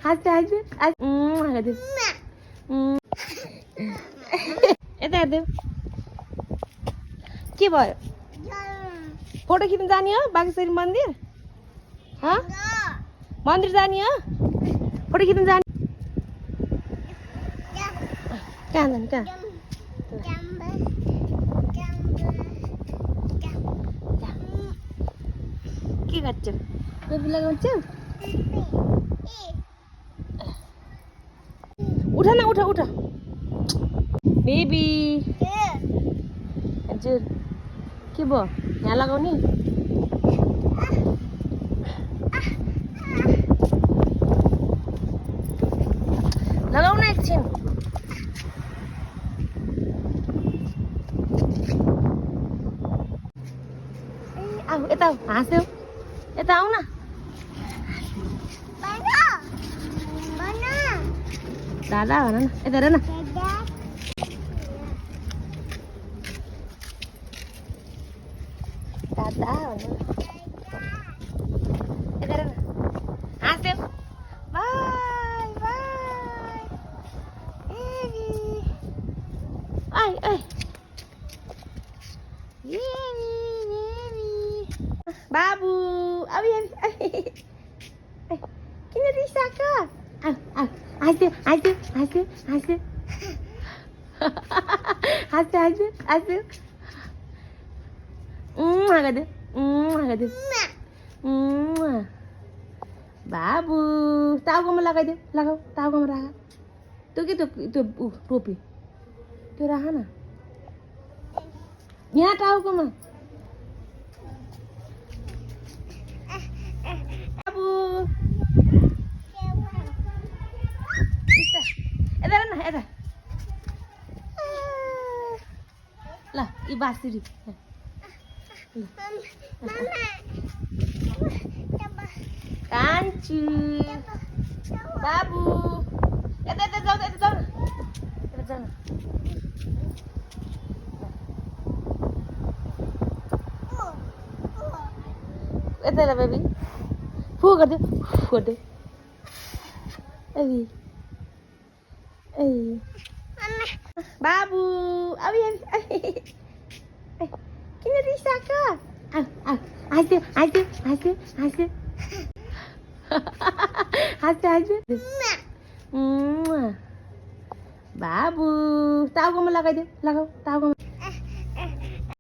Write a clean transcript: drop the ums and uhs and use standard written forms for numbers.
হাসতে হাসতে এটা দে কি বল फोटो खिच्न जाने हो बागेश्वरी मन्दिर मन्दिर जाने हो फोटो खिच्न जाने कहाँ जाने कहाँ के गर्छौ टोपी लगाउँछौ उठ न उठ उठ बेबी हजुर के भयो यहाँ लगाउने लगाउन एकछिन आऊ यता हाँस्यौ यता आऊ न दादा भन न यता हेर न दादा भन न हाँस्यौ बाई बाई आइ आइ बाबु abi किन रिसाएको हाँस्यो हाँस्यो हाँस्यो हाँस्यो हाँस्यो हाँस्यो हाँस्यो लगाइदेऊ बाबु टाउकोमा लगाइदेऊ लगाऊ टाउकोमा राख त्यो के त्यो टोपी त्यो राख न यहाँ टाउकोमा बाबु यता न यता ल यी बाँसुरी कान्छु बाबु यता यता जाऊ यता जाऊ न यता जाऊ न यता ल बेबी फु गरिदेऊ गरिदेऊ बाबु abi किन रिसाएको हाँस्यो हाँस्यो हाँस्यो हाँस्यो हाँस्यो हाँस्यो बाबु टाउकोमा लगाइदेऊ लगाऊ टाउकोमा